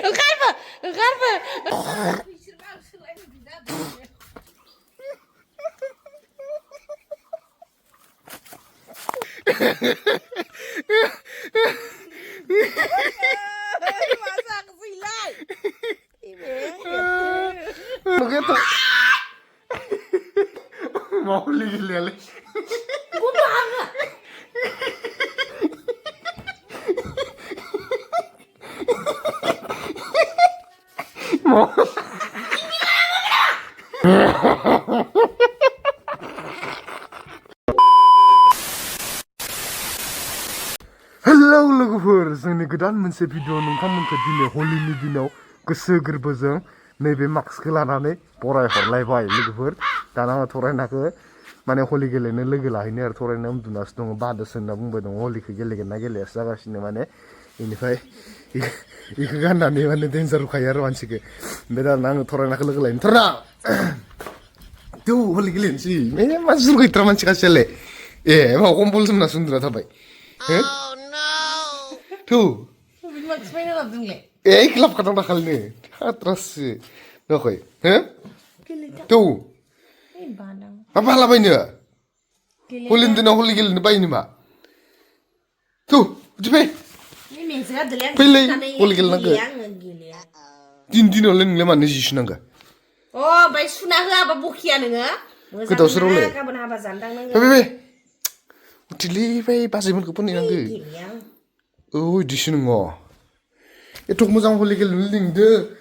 ओंखारबो Masak silai. Begitu. Mau lili. Mau. Hello लोगोफोर जोंनि गोदान मोनसे भिडिअ नोंथांमोनखौ दिनै हलिनि दिनाव गोसो गोरबोजों नैबे मास्कखौ लानानै बरायहरलायबाय लोगोफोर दाना आङो थरायनाखौ माने हलि गेलेनो लोगो लाहैनो आरो थरायना उन्दुनासो दङ बादोसो होनना बुंबाय दङ हलिखौ गेलेगोन ना गेलेयासो जागासिनो माने बेनिफ्राय बेखौ गाननानै माने डेन्जार होखायो आरो मानसिखौ ओमफ्राय दाना आङो थरायनाखौ लोगो लायनो थरा थौ हलि गेलेनोसै मा जुर गैथ्रा मानसि खासेयालाय ए मा कम्बल जोमनासो उन्दुना थाबाय Tuh. Max main dalam dong le. Kelap kadang bakal nih. Terus nggak koi. Tuh. Apa lah ini ya? Hulin dina huli gilin apa ini mak? Tuh, cepet. Pilih huli gilin nggak? Din oleh nggak mana sih nggak? Oh, baik sunah apa bukian nggak? Kita seru le. Kapan apa zandang nggak? Bebe. Utili bebe pasti mun kupun ini nggak? Oh, di sini nggak. Itu mo장 huli gilin lingde.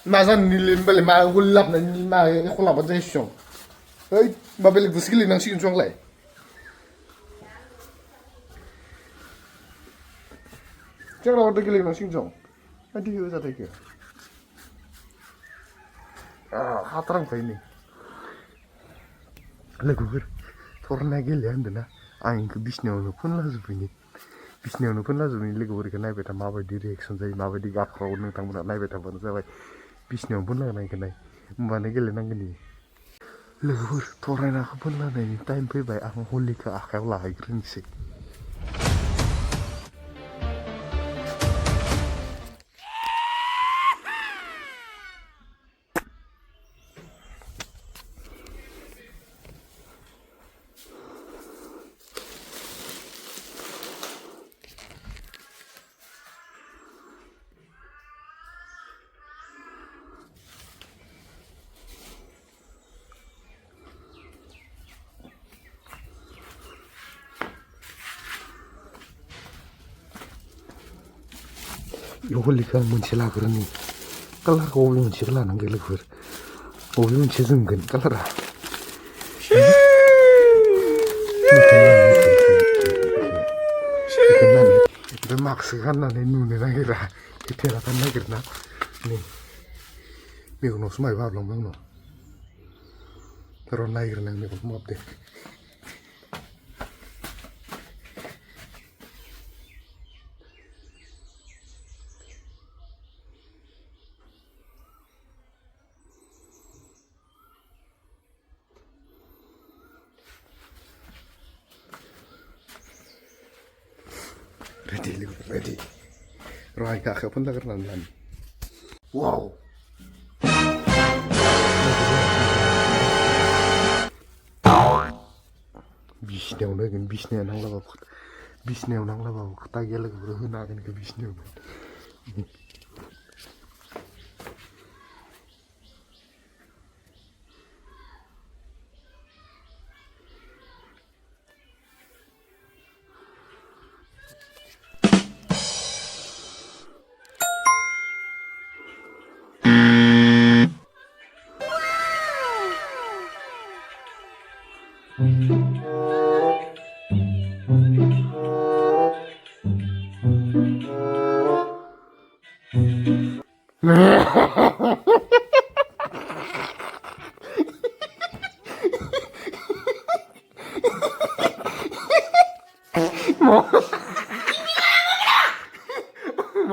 Mazan nilin balik mah hulap nanti mah hulap aja sih. Hei, babel guskili nang sih uang lai. Jangan awak degil nang sih uang. Aduh, saya tak kira. Hatarang apa ini? Lagu ber, thorna gile andana. Angin ke bisnya ono pun lah zubini. Bisnya ono pun lah zubini. Lagu ber kenai beta maba di reaction saya, maba di gap kau neng tang bunat nai beta pun saya. Bisnya pun lah nai kenai. Mbak gile nang gini. Lagu thorna aku pun lah nai. Time pe bay ang holi ke akal lah igrin sih. Holi kan moncel agar ni, kalar kau boleh moncel lah nangge legur, kau boleh moncel zenggan kalar ah. Ikan ni, itu maksudkan ni nune nangge lah, itu lah kan nangge na, ni, miko nos mai bawa long no, terus nangge nang miko mau deh. Ready. Roy kakak pun tak kenal lan. Wow. Bisnya udah kan bisnya nang lah bawa kita gila ke nakan ke bisnya.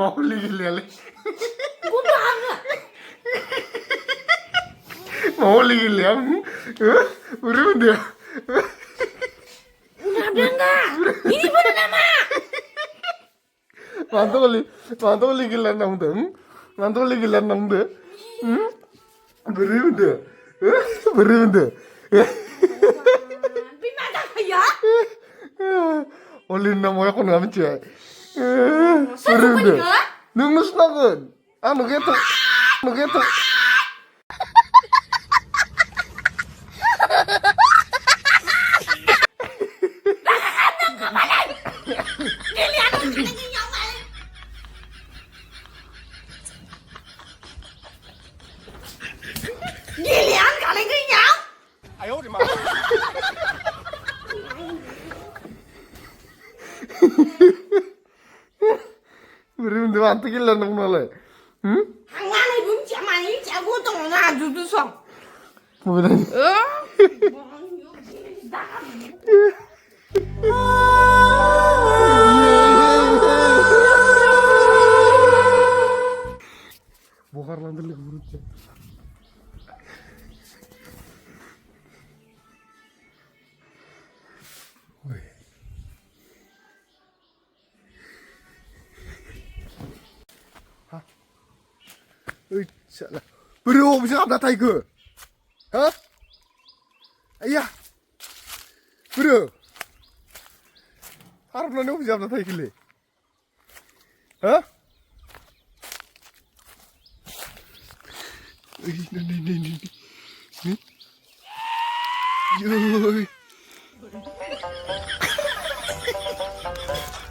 Mau lili. Mau lili udah. Udah enggak? Ini bener nama. 만돌리 길란 남등 만돌리 길란 남등 응? 버리는데 버리는데 Bimana kaya? 올린나 뭐야 kono aminci 버리는데 능스 나건 anu gitu Gilian kali cái nhau. 버리는데 안뜨 길란 남나래 응? Thằng Nga này đúng chả mày chả vô tổng là dù tôi xong. 뭐라 Buharlandırlık vurunca. Ha. Ơi, sợ là. Bro, bây giờ áp đặt tay cửa. Hả? Ây da. Bro. Haraplah ni bây giờ áp đặt tay cửa. Hả? Ini. Yoi.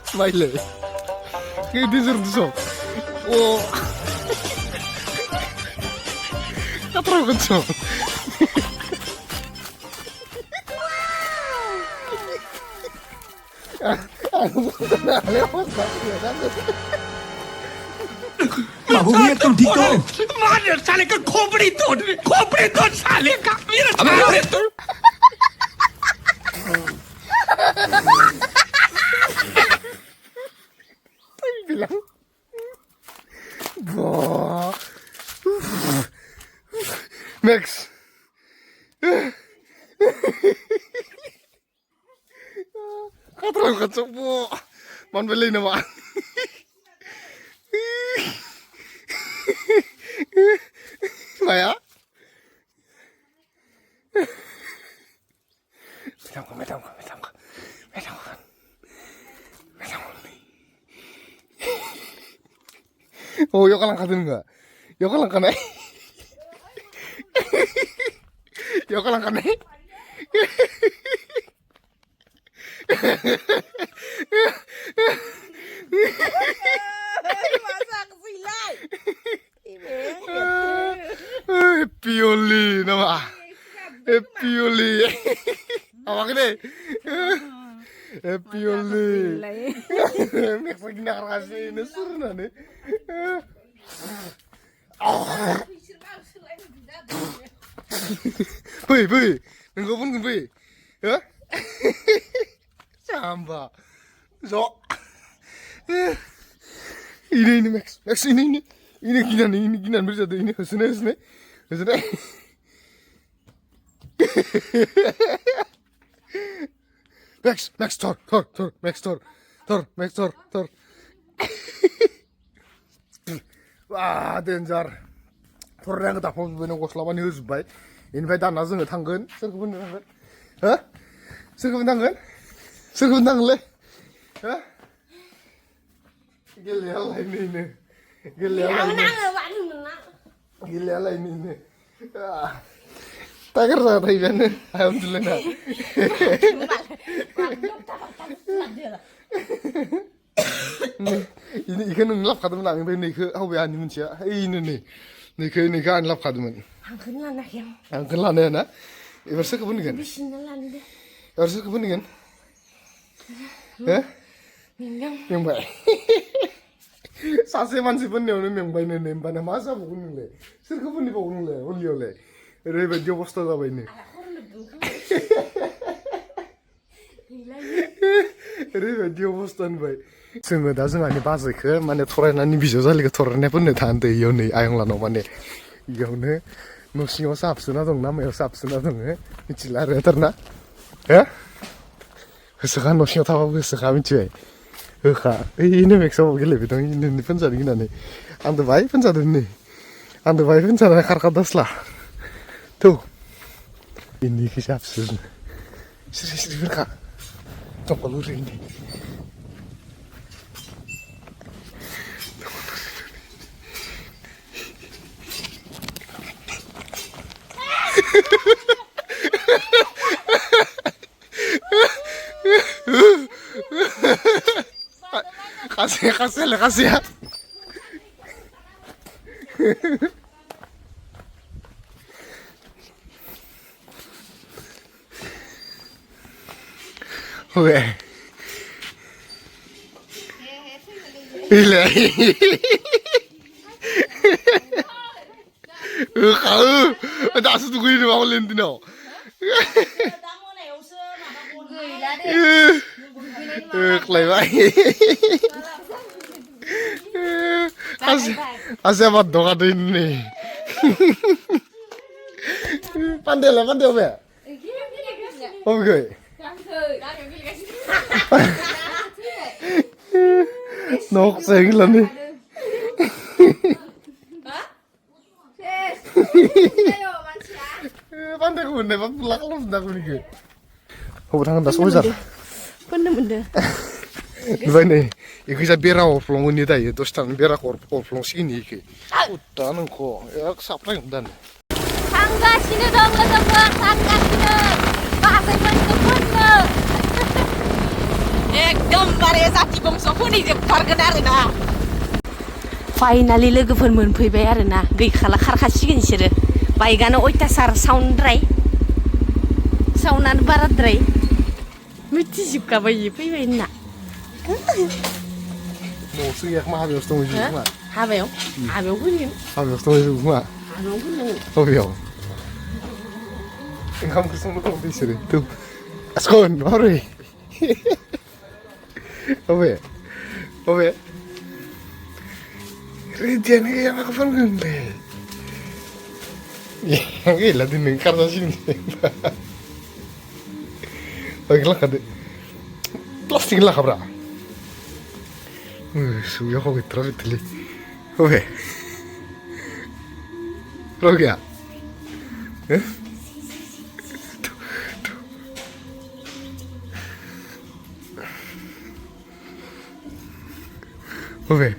Smile. Kayak dessert so. Oh. Katrol kan so. बाबू भैया तुम ठीक हो मार साले का खोपड़ी तोड़ साले का मेरा अबे bilang wah Max katrol kan so man beli nama Maya? Metam. Oh, yo kalang kadun enggak? Yo kalang kanai. Yo kalang kanai. Masak silai. Happy Oli nama. Happy Oli. Apa gede? Happy Oli. Max lagi nak kasih ini surna nih. Bui, nengko pun kan bui, ya? Samba, zo. Ini Max ini ginan bersatu ini husne. Max tor, Max tor. Wah, danger. Torang kita pun benar gosla bani husbai. Ini pada nasi nggak tanggen, serkepun tanggen, hah? Serkepun tanggen le, hah? Gila ini. Gila ini. Tak kerja tapi kan, alhamdulillah. Ini ikan ngelap kado menang, ini ke awan ini macam ini ke ngelap kado men. Angkatlah nak yang. Angkatlah ni na. Ibarat kebun kan? Bismillah ni. Ibarat kebun kan? Hah? Yang baik. Saseman si pun ni orang yang baik ni mana masa bukan ni. Sir kebun ni bukan ni, oleh oleh. Rebe dia posta dah baik ni. Rebe dia posta ni baik. Semua dah semua ni bahasa ke mana thora ni bisa sahaja ke thora ni pun ni than tu iyo ni ayang lano mana. Iyo ni nusiyo sab suna dong nama yo sab suna dong ni cilar terna. Ya? Sekarang nusiyo tahu sekarang cuy. होखा ओइनो मेक्सआव गेलेबाय दं इनो फोनजानो गिनानै आंबो बाहाय फोनजादों नै आंबो बाहाय फोनजानानै खारखादास्ला थौ इनिखि साबसिन सिरि सिरि फोनखा दंखल ओरैनो kasih ya. Oke. Gila. Kau tak setuju ini mau Valentino. Kelewat. Kasih apa doa ini? Pandai lah, pandai apa ya? Oke. Nok seng lah nih. Pandai aku nih, pulang lu sudah aku nih. Oh, tangan das ozar. Bener-bener. Gimana? Iku bisa bera oplong ini dah ya, terus tan bera oplong sini iki. Udah nengko, ya kesapreng dan. 상가 신을 덩어덩어 상가 신을 맛을 먼저 एकदमबारे जाथि बंस'फोरनि जोबथारगोन आरोना finally लोगोफोर मोनफैबाय आरोना गैखाला खारखासिगोन बिसोरो बाइकआनो अयथासार साउन्डआनो बाराद्राय मिथिजोबखाबाय इयो फैबाय होनना न'सो गैया खोमा हाबायावसो दंहैयो खोमा हाबायाव फैगोन हाबायावसो दंहैयो खोमा हाबायाव फैगोन बबेयाव ओंखाम ओंख्रि संनो दं बिसोरो थौ आसखन माबोरै बबे रेडियानो गैया माखौ फानगोनलै गैला दिनै ओंखारजासिगोन बाइक लाखादो प्लास्टिक लाखाब्रा सुयाव गैथारा बिदिलै बबे रौ गैया Oke.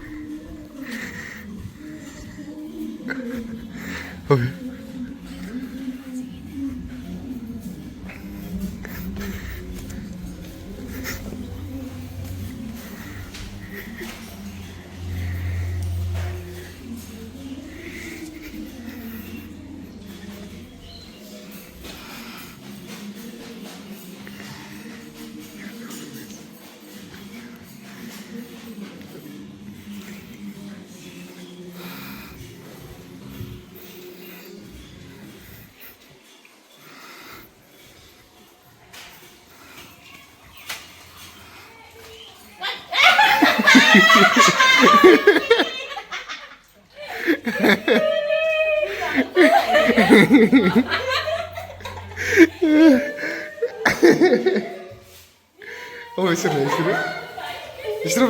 Oh, istirahat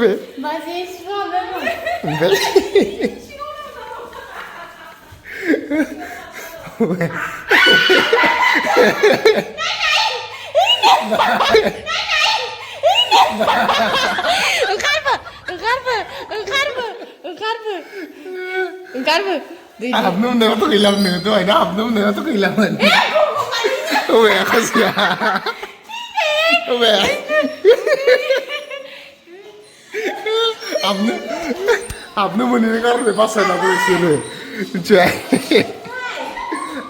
be? Masih istirahat Enggak. Engkar. Abnum na to ilang na to, ay na abnum na to kailangan. Uwe, kasi Uwe. Abnum mo nilingar de pasa na to sino. Chay.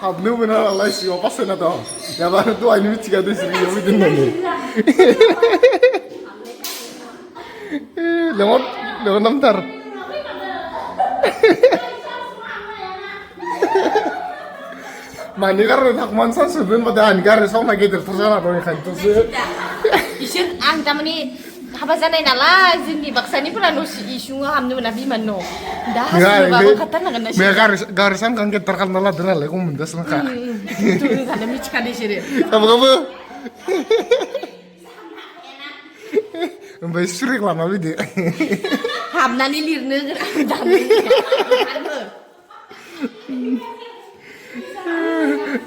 Abnum mo na Allah siyo pasa na to. Ya ba to ay ni chiga de sino yo din na ni. Lewat namtar. Mani karena tak mansan sebelum pada anggar sama gitu terus lah dong kan terus. Isun ang tamani habasanay nalah जोंनि बाक्सानिफोरा इसुङाव हाबनो मोना बिमानो दा हासिबाबो खाथारनांगोन ना मैं garisan kan kita terkenal lah dengan lego mendas lah kak. Itu kan mitikade sire. Kamu ओमफ्राय सुरेक लाना फैदो हाबनानै लिरनो दानो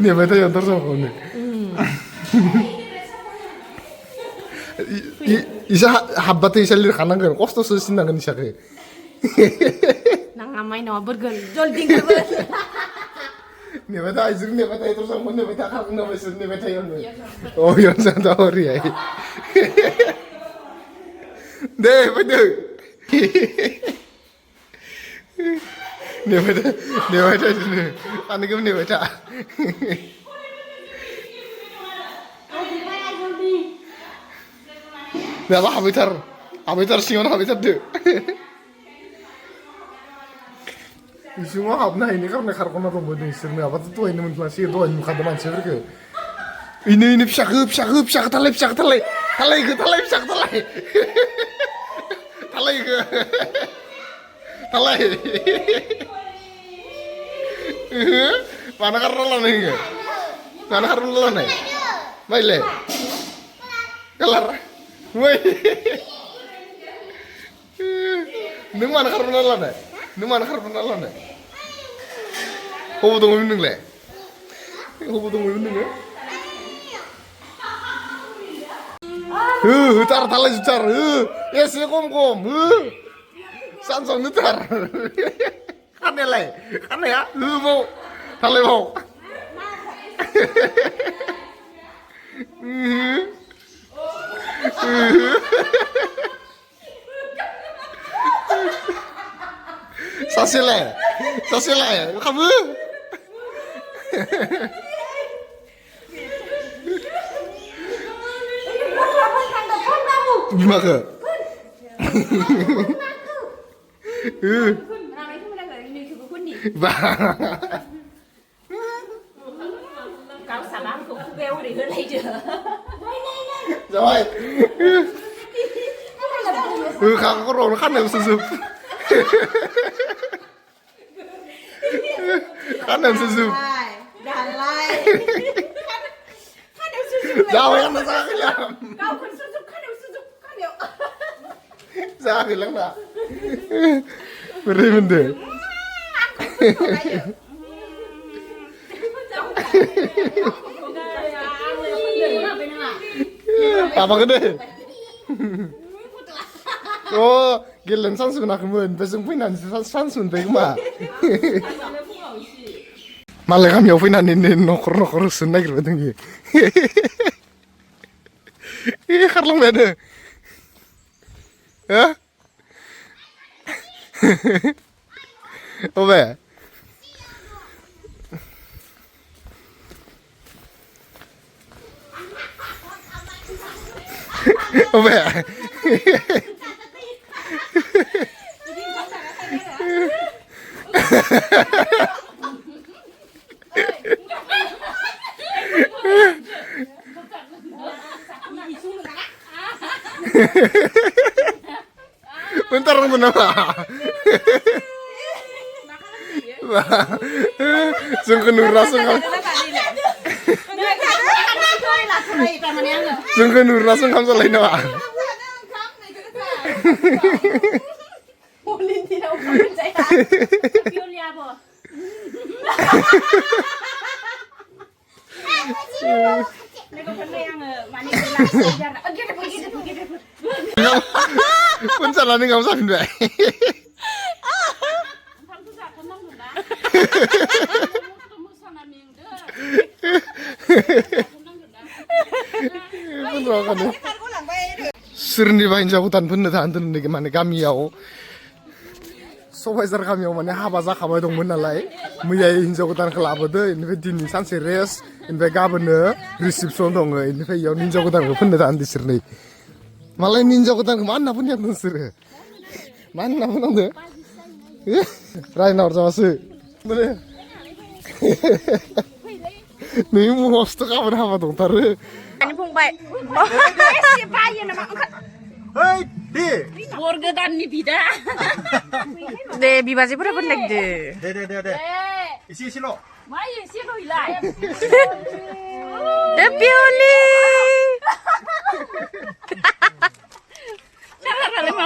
नेबाय थायो दरजाखौनो इसा हाबबाथाय इसा लिरखानांगोन खस्थ'सो सिननांगोन इसाखो नाङा माइनावा बोरगोन जल्दि ओंखारबो नेबाय था इसोर नेबाय थायो दरजाखौ नेबाय था खारगोन नामा इसोर नेबाय थायो अ इयावनो जाना ओरैहाय दे फैदो नेबाय था इसोरनो सानैखौबो नेबाय था दाबा हाबैथार सिङावनो हाबैथारदो सिङाव हाबनो हायिनि खार'नै खारग'ना दंमोन नोंसोरनो आबाद दहायनो मोनफ्लांसै दहायनो नुखादों मानसिफोरखो इनो फिसाखो थालाय फिसाखो थालाय माना खारना लानाय इयो माना खारना लानाय माइले कालार वै नों माना खारना लानाय हबाव दङमोन नोंलाय होथार थालाय जुथार एसे खम सानसेयावनो थार खानाया होबाव थालायबाव सासेलाय खामो बिमाखो गावसाबा आंखौ खुगायाव ओरै होलायदो जाबाय खर'आवनो खानायावसो जोब जाबाय आंना जायाखैलांना बोरै मोनदो माबाखौ दे गेलेनो चान्स मोनाखैमोन ओमफ्राय जों फैनानै चान्स मोनबाय खोमा मालाय गामियाव फैनानै न'खर होसोनो नागिरबाय दङ खारलांबायानो अबे bentar kenapa? Sungguh nur langsung kamu selain apa? Pencalanan kamu sampai deh. Soरनिबा हिनजाव गोदान फोननो थांदों माने गामियाव सबायजार गामियाव माने हाबा जाखाबाय दंमोन नालाय मैया हिनजाव गोदानखौ लाबोदो इनिफ्राय दिनै सानसे रेस्ट इनिफ्राय गाबोननो रिसेपसन दङ इनिफ्राय इयाव हिनजाव गोदानखौ फोननो थांदों बिसोरनै मालाय हिनजाव गोदानखौ मा होनना फोननो नोंसोरो मा होनना फोननांदो रायना हरजाबासो माने नै मस्त' गाबोन हाबा दंथारो फंबाय एसे बायो नामा Hei, di. Borgodanनि बिदा दे बिबाजैफोरा फोनलायदो दे isi lo मा एसेल' इलाय दे बिउलि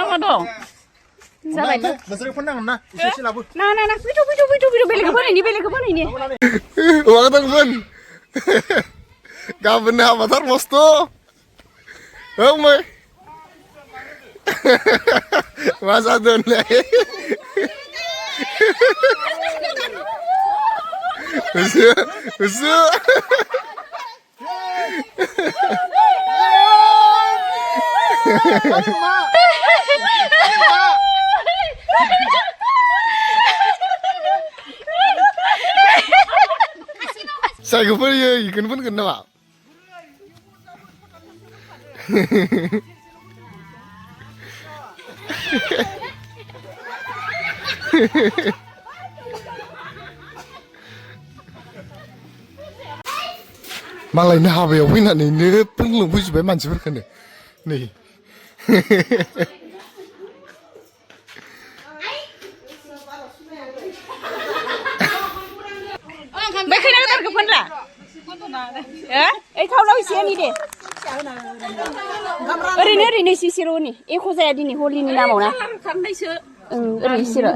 मा दं जाबाय नोंसोर फन नांगोन ना एसे लाबो ना फैथ' बेलेगखौ बानायनि माबा थांगोन गाबोन हाबाथार मस्थ' औ मै मा जादों होनलाय होसो साइखौफोर इखौनो फोनगोन नामा मालायनि हाबायाव फैनानैनो फोरोंलांफैजोब्बाय मानसिफोरखौनो नै बै खैना गोदानखौ फोनला ओइ थावलाव एसेयानि दे ओरैनो इसेल'नि एख' जाया दिनै हलिनि नामाव ना ओरैनो इसेल'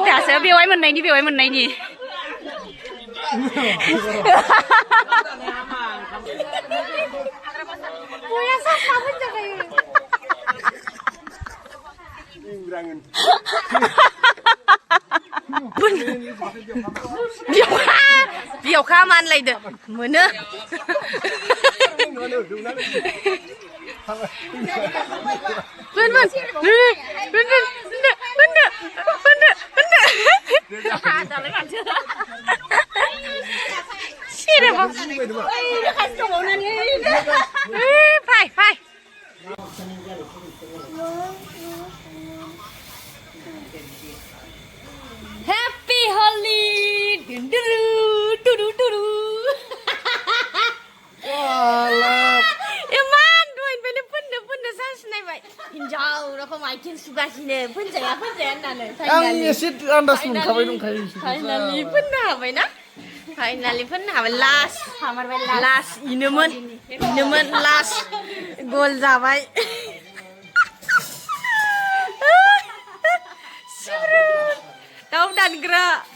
दासो बेवाइ मोननायनि बियावखा मानलायदो मोनो फाय Happy Holi! Eman, duain benda punda saya senai hinjau, nak makin suka sini. Punjaya nana. Ang esit andas mengkawin dongkai. Finally punda apa na? Finally punda apa last? Last ineman last goal jabai. Tahu dan gerak.